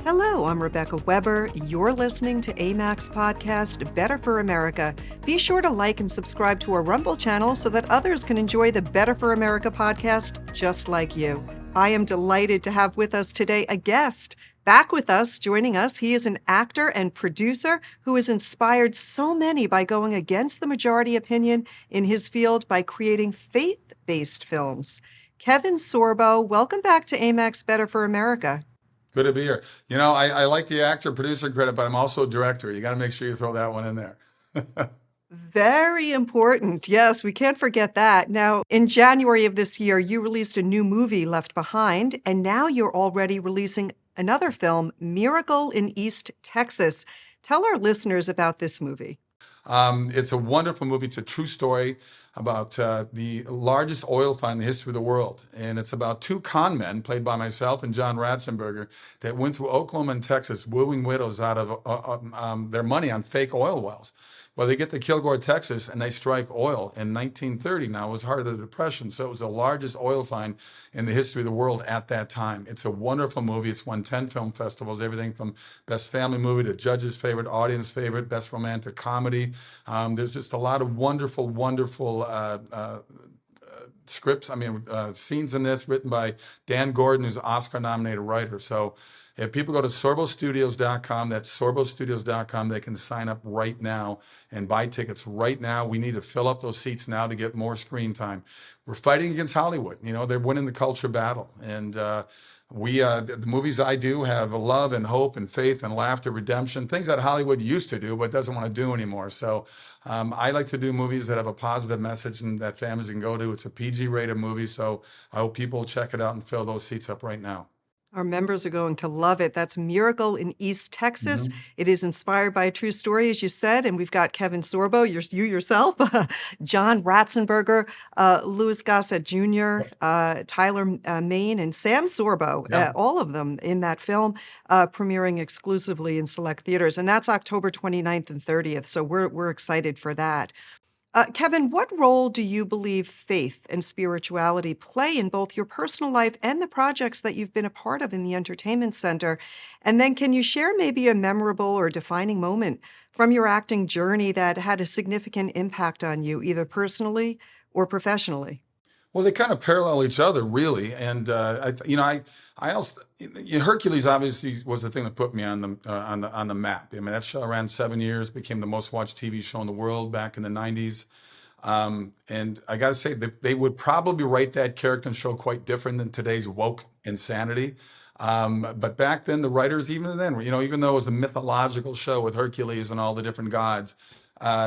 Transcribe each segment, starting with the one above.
Hello, I'm Rebecca Weber. You're listening to AMAC's podcast, Better for America. Be sure to like and subscribe to our Rumble channel so that others can enjoy the Better for America podcast just like you. I am delighted to have with us today a guest. Back with us, joining us, he is an actor and producer who has inspired so many by going against the majority opinion in his field by creating faith-based films. Kevin Sorbo, welcome back to AMAC's Better for America. Good to be here. I like the actor producer credit, but I'm also a director. You got to make sure you throw that one in there. Very important. Yes, we can't forget that. Now, in January of this year, you released a new movie, Left Behind, and now you're already releasing another film, Miracle in East Texas. Tell our listeners about this movie. It's a wonderful movie. It's a true story about the largest oil find in the history of the world. And it's about two con men, played by myself and John Ratzenberger, that went through Oklahoma and Texas, wooing widows out of their money on fake oil wells. Well, they get to Kilgore, Texas, and they strike oil in 1930. Now, it was heart of the Depression, so it was the largest oil find in the history of the world at that time. It's a wonderful movie. It's won 10 film festivals, everything from Best Family Movie to Judge's Favorite, Audience Favorite, Best Romantic Comedy. There's just a lot of wonderful scripts, scenes in this written by Dan Gordon, who's an Oscar-nominated writer. So if people go to sorbostudios.com, that's sorbostudios.com, they can sign up right now and buy tickets right now. We need to fill up those seats now to get more screen time. We're fighting against Hollywood. They're winning the culture battle. And the movies I do have love and hope and faith and laughter, redemption, things that Hollywood used to do but doesn't want to do anymore. So I like to do movies that have a positive message and that families can go to. It's a PG-rated movie, so I hope people check it out and fill those seats up right now. Our members are going to love it. That's Miracle in East Texas. Mhm. It is inspired by a true story, as you said, and we've got Kevin Sorbo, you yourself, John Ratzenberger, Louis Gossett Jr., Tyler Main, and Sam Sorbo, Yeah. all of them in that film, premiering exclusively in select theaters. And that's October 29th and 30th, so we're excited for that. Kevin, what role do you believe faith and spirituality play in both your personal life and the projects that you've been a part of in the entertainment center? And then can you share maybe a memorable or defining moment from your acting journey that had a significant impact on you, either personally or professionally? Well, they kind of parallel each other, really. And I also Hercules obviously was the thing that put me on the map. I mean, that show ran 7 years, became the most watched TV show in the world back in the '90s. And I got to say that they would probably write that character and show quite different than today's woke insanity. But back then, the writers, even then, even though it was a mythological show with Hercules and all the different gods,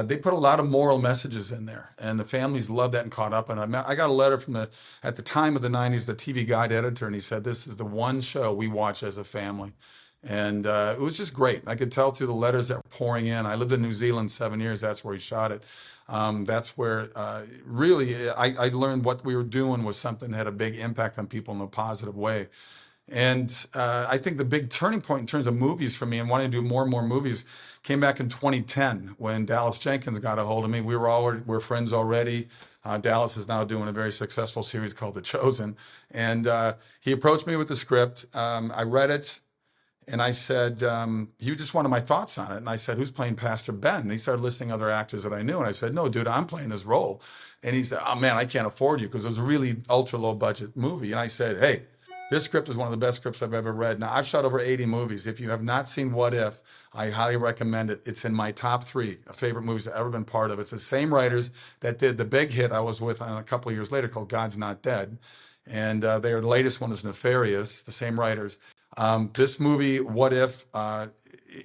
they put a lot of moral messages in there, and the families loved that and caught up. And I got a letter from at the time of the '90s, the TV Guide editor, and he said, "This is the one show we watch as a family." And it was just great. I could tell through the letters that were pouring in. I lived in New Zealand 7 years. That's where he shot it. That's where really I learned what we were doing was something that had a big impact on people in a positive way. And I think the big turning point in terms of movies for me and wanting to do more and more movies came back in 2010 when Dallas Jenkins got a hold of me. We're friends already. Dallas is now doing a very successful series called The Chosen, and he approached me with the script. I read it. And I said, he just wanted my thoughts on it. And I said, who's playing Pastor Ben? And he started listing other actors that I knew. And I said, no, dude, I'm playing this role. And he said, oh man, I can't afford you because it was a really ultra low budget movie. And I said, hey, this script is one of the best scripts I've ever read. Now, I've shot over 80 movies. If you have not seen What If, I highly recommend it. It's in my top three favorite movies I've ever been part of. It's the same writers that did the big hit I was with on a couple of years later called God's Not Dead. And their latest one is Nefarious, the same writers. This movie, What If,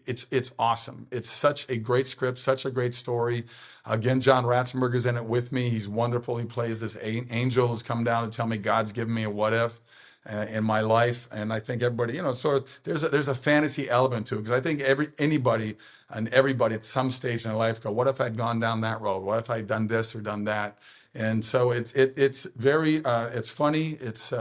it's awesome. It's such a great script, such a great story. Again, John Ratzenberger's in it with me. He's wonderful. He plays this angel who's come down to tell me God's given me a what if in my life. And I think everybody, so there's a fantasy element to it because I think anybody and everybody at some stage in their life go, what if I'd gone down that road? What if I'd done this or done that? And so it's very it's funny. It's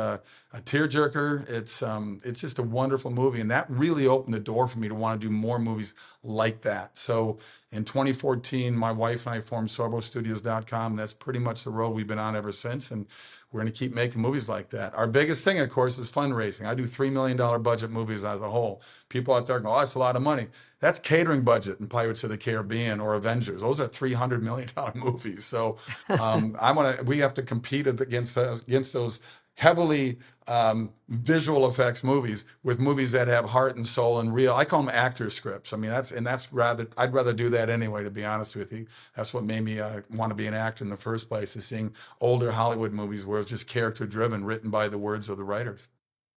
a tearjerker. It's just a wonderful movie, and that really opened the door for me to want to do more movies like that. So in 2014, my wife and I formed SorboStudios.com. That's pretty much the road we've been on ever since, and we're going to keep making movies like that. Our biggest thing, of course, is fundraising. I do $3 million budget movies as a whole. People out there go, "Oh, that's a lot of money." That's catering budget in Pirates of the Caribbean or Avengers. Those are $300 million movies. So we have to compete against those heavily visual effects movies with movies that have heart and soul and real. I call them actor scripts. I mean, I'd rather do that anyway, to be honest with you. That's what made me want to be an actor in the first place, is seeing older Hollywood movies where it's just character driven, written by the words of the writers.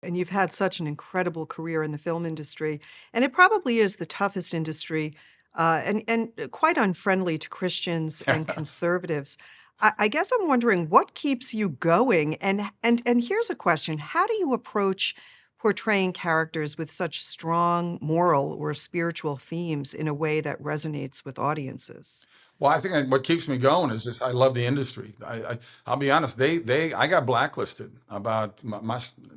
And you've had such an incredible career in the film industry, and it probably is the toughest industry, and quite unfriendly to Christians and Yes. conservatives. I guess I'm wondering what keeps you going, and here's a question: how do you approach portraying characters with such strong moral or spiritual themes in a way that resonates with audiences? Well, I think what keeps me going is just I love the industry. I'll be honest. I got blacklisted about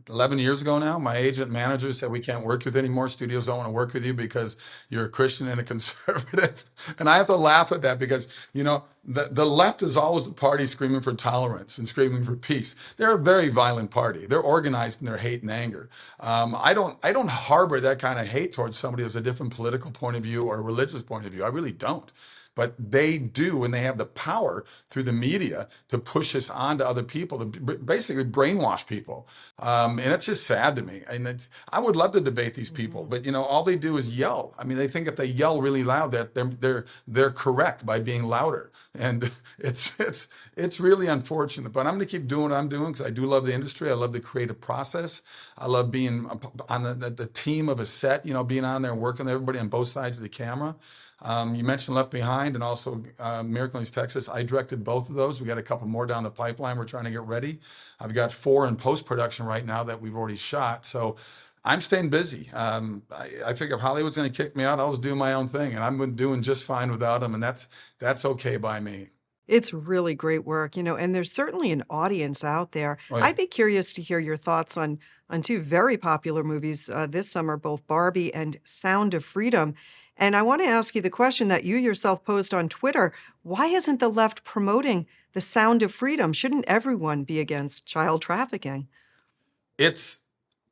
11 years ago now. My agent manager said we can't work with you anymore. Studios don't want to work with you because you're a Christian and a conservative. And I have to laugh at that because the left is always the party screaming for tolerance and screaming for peace. They're a very violent party. They're organized in their hate and anger. I don't harbor that kind of hate towards somebody who has a different political point of view or a religious point of view. I really don't. But they do, and they have the power through the media to push us on to other people, to basically brainwash people. And it's just sad to me. And I would love to debate these people, Mhm. but all they do is yell. I mean, they think if they yell really loud that they're correct by being louder. And it's really unfortunate. But I'm going to keep doing what I'm doing because I do love the industry. I love the creative process. I love being on the team of a set. Being on there and working with everybody on both sides of the camera. You mentioned Left Behind and also Miracle in East Texas. I directed both of those. We got a couple more down the pipeline. We're trying to get ready. I've got 4 in post production right now that we've already shot. So I'm staying busy. I figure if Hollywood's going to kick me out, I'll just do my own thing, and I'm doing just fine without them, and that's okay by me. It's really great work, and there's certainly an audience out there. Oh yeah. I'd be curious to hear your thoughts on 2 very popular movies, this summer, both Barbie and Sound of Freedom. And I wanna ask you the question that you yourself posed on Twitter: why isn't the left promoting The Sound of Freedom? Shouldn't everyone be against child trafficking? It's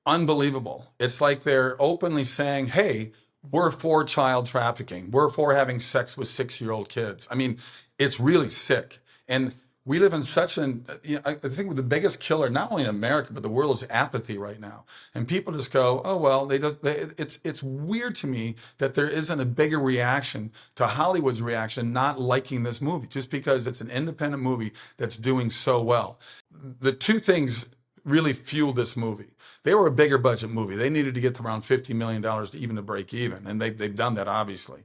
unbelievable. It's like they're openly saying, "Hey, we're for child trafficking. We're for having sex with 6-year-old kids." I mean, it's really sick. And we live in such an, I think the biggest killer, not only in America, but the world, is apathy right now. And people just go, "Oh, well, it's weird to me that there isn't a bigger reaction to Hollywood's reaction not liking this movie just because it's an independent movie that's doing so well." The two things really fueled this movie. They were a bigger budget movie. They needed to get to around $50 million to break even, and they've done that obviously.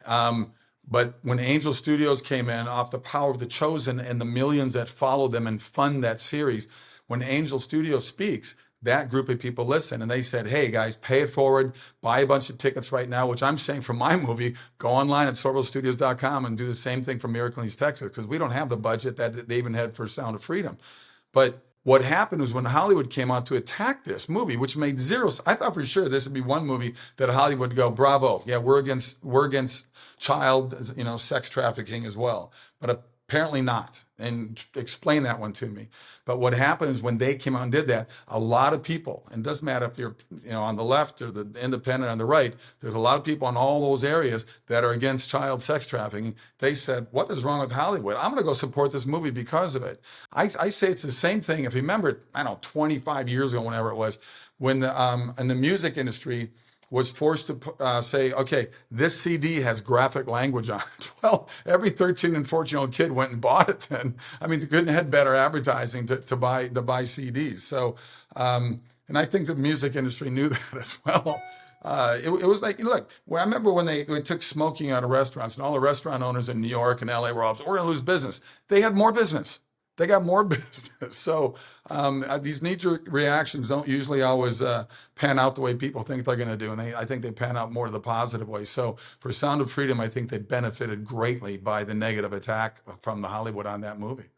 Um, but when Angel Studios came in off the power of The Chosen and the millions that followed them and fund that series, when Angel Studios speaks, that group of people listen and they said, "Hey guys, pay it forward, buy a bunch of tickets right now," which I'm saying for my movie, go online at sorbostudios.com and do the same thing for Miracle in East Texas, because we don't have the budget that they even had for Sound of Freedom. But what happened was when Hollywood came out to attack this movie, which made zero, I thought for sure this would be one movie that Hollywood would go, "Bravo, yeah, we're against child, sex trafficking as well." But apparently not. And explain that one to me. But what happened is when they came out and did that, a lot of people, and it doesn't matter if you're, on the left or the independent on the right, there's a lot of people in all those areas that are against child sex trafficking. They said, "What is wrong with Hollywood? I'm going to go support this movie because of it." I say it's the same thing. If you remember, I don't know, 25 years ago, whenever it was, when in the music industry was forced to say, "Okay, this CD has graphic language on it." Well, every 13 and 14-year-old kid went and bought it then. I mean, they couldn't have better advertising to buy CDs. So, and I think the music industry knew that as well. It was like, look, I remember when they took smoking out of restaurants, and all the restaurant owners in New York and LA were all, "We're going to lose business." They had more business. They got more business. So these knee-jerk reactions don't usually always pan out the way people think they're going to do, and I think they pan out more the positive way. So for Sound of Freedom, I think they benefited greatly by the negative attack from the Hollywood on that movie.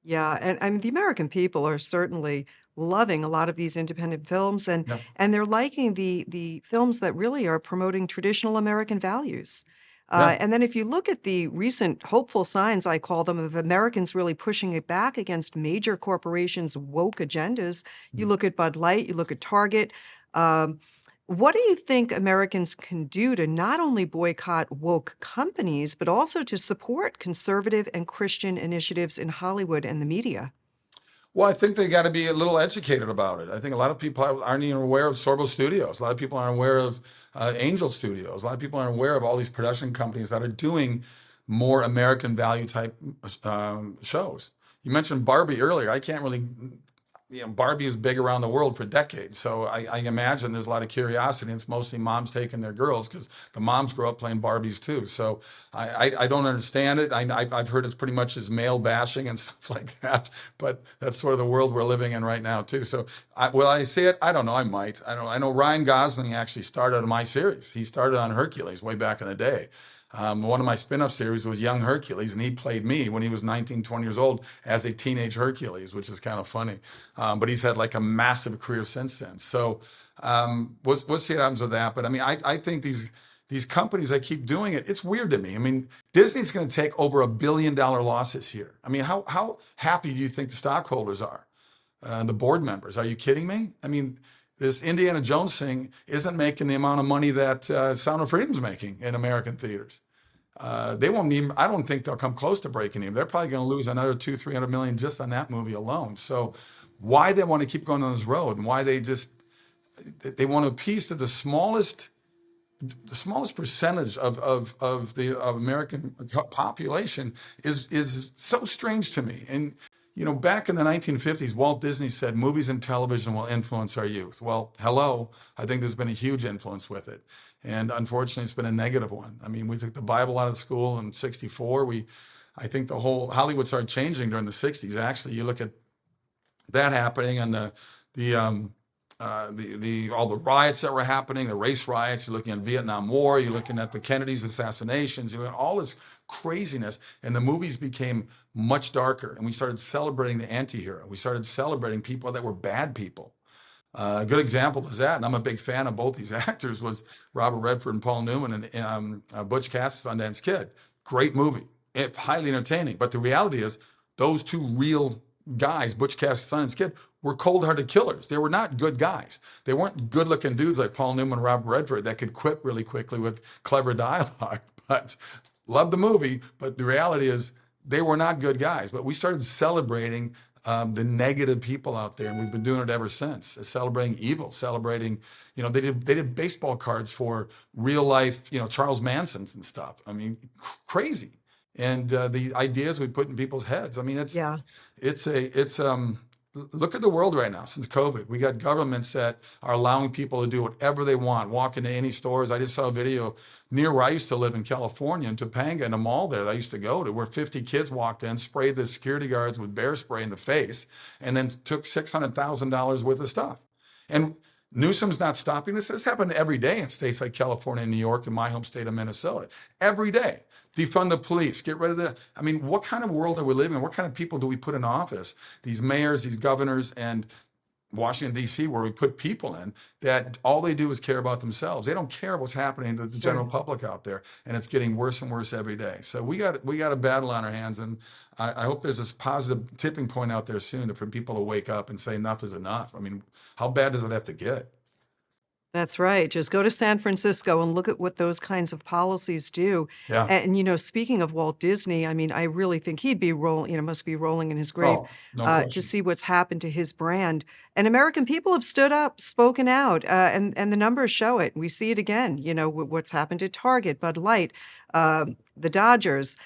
Yeah, and I mean, the American people are certainly loving a lot of these independent films, Yeah. and they're liking the films that really are promoting traditional American values. Yeah. And then if you look at the recent hopeful signs, I call them, of Americans really pushing it back against major corporations' woke agendas, you Mm. look at Bud Light, you look at Target. Um, what do you think Americans can do to not only boycott woke companies, but also to support conservative and Christian initiatives in Hollywood and the media? Well, I think they got to be a little educated about it. I think a lot of people aren't even aware of Sorbo Studios. A lot of people aren't aware of Angel Studios. A lot of people aren't aware of all these production companies that are doing more American value type shows. You mentioned Barbie earlier. I can't really, Barbie is big around the world for decades. So I imagine there's a lot of curiosity. And it's mostly moms taking their girls because the moms grow up playing Barbies too. So I don't understand it. I've heard it's pretty much as male bashing and stuff like that. But that's sort of the world we're living in right now too. So will I see it? I don't know. I might. I don't. I know Ryan Gosling actually started on my series. He started on Hercules way back in the day. One of my spin-off series was Young Hercules, and he played me when he was 19, 20 years old as a teenage Hercules, which is kind of funny. But he's had like a massive career since then. So we'll see what happens with that. But I mean, I think these companies that keep doing it, it's weird to me. I mean, Disney's going to take over $1 billion loss this year. I mean, how happy do you think the stockholders are? The board members? Are you kidding me? I mean, this Indiana Jones thing isn't making the amount of money that Sound of Freedom's making in American theaters. They won't even. I don't think they'll come close to breaking even. They're probably going to lose another 200-300 million just on that movie alone. So, why they want to keep going on this road, and why they want to appease to the smallest percentage of the of American population is so strange to me. And back in the 1950s, Walt Disney said movies and television will influence our youth. Well, hello, I think there's been a huge influence with it, and unfortunately, it's been a negative one. I mean, we took the Bible out of school in '64. I think the whole Hollywood started changing during the '60s. Actually, you look at that happening and the all the riots that were happening, the race riots. You're looking at Vietnam War. You're looking at the Kennedy's assassinations. You know, all this craziness, and the movies became much darker. And we started celebrating the anti-hero. We started celebrating people that were bad people. A good example is that, and I'm a big fan of both these actors, was Robert Redford and Paul Newman and Butch Cassidy, Sundance Kid. Great movie, highly entertaining. But the reality is, those two real guys, Butch Cassidy, Sundance Kid, were cold-hearted killers. They were not good guys. They weren't good-looking dudes like Paul Newman and Robert Redford that could quip really quickly with clever dialogue. But love the movie. But the reality is, they were not good guys. But we started celebrating the negative people out there, and we've been doing it ever since. Celebrating evil, celebrating, they did baseball cards for real life, Charles Manson's and stuff. I mean, crazy. And the ideas we put in people's heads. I mean, Yeah. it's look at the world right now since COVID. We got governments that are allowing people to do whatever they want, walk into any stores. I just saw a video near where I used to live in California, in Topanga, in a mall there that I used to go to, where 50 kids walked in, sprayed the security guards with bear spray in the face, and then took $600,000 worth of stuff. And Newsom's not stopping this. This happened every day in states like California and New York and my home state of Minnesota. Every day. Defund the police, get rid of the. I mean, what kind of world are we living in? What kind of people do we put in office? These mayors, these governors, and Washington, D.C., where we put people in that all they do is care about themselves. They don't care what's happening to the general Sure. public out there. And it's getting worse and worse every day. So we got a battle on our hands. And I hope there's this positive tipping point out there soon for people to wake up and say enough is enough. I mean, how bad does it have to get? That's right. Just go to San Francisco and look at what those kinds of policies do. Yeah. And, speaking of Walt Disney, I mean, I really think he'd be must be rolling in his grave Oh, no to question. see what's happened to his brand. And American people have stood up, spoken out, and the numbers show it. We see it again, what's happened to Target, Bud Light, the Dodgers.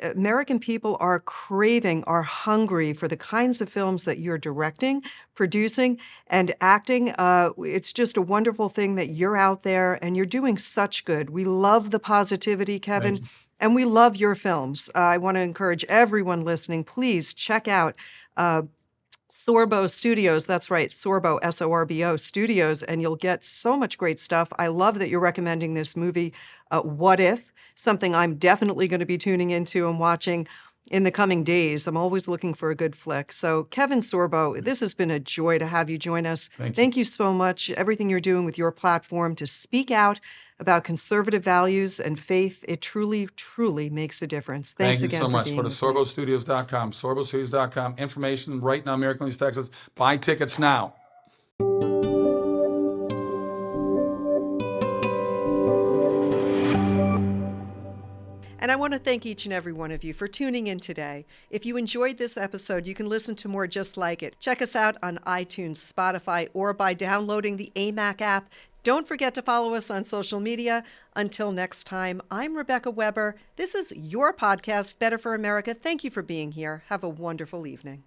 American people are craving, are hungry for the kinds of films that you're directing, producing, and acting. It's just a wonderful thing that you're out there and you're doing such good. We love the positivity, Thank Kevin, you. and we love your films. I want to encourage everyone listening, please check out uh, Sorbo Studios. That's right, Sorbo, Sorbo Studios, and you'll get so much great stuff. I love that you're recommending this movie, What If, something I'm definitely going to be tuning into and watching. in the coming days. I'm always looking for a good flick. So, Kevin Sorbo, this has been a joy to have you join us. Thank you. Thank you so much. Everything you're doing with your platform to speak out about conservative values and faith, it truly, truly makes a difference. Thank Thanks you so again for much. Go being to with me. sorbostudios.com, sorbostudios.com. Information right now, Miracle East Texas. Buy tickets now. And I want to thank each and every one of you for tuning in today. If you enjoyed this episode, you can listen to more just like it. Check us out on iTunes, Spotify, or by downloading the AMAC app. Don't forget to follow us on social media. Until next time, I'm Rebecca Weber. This is your podcast, Better for America. Thank you for being here. Have a wonderful evening.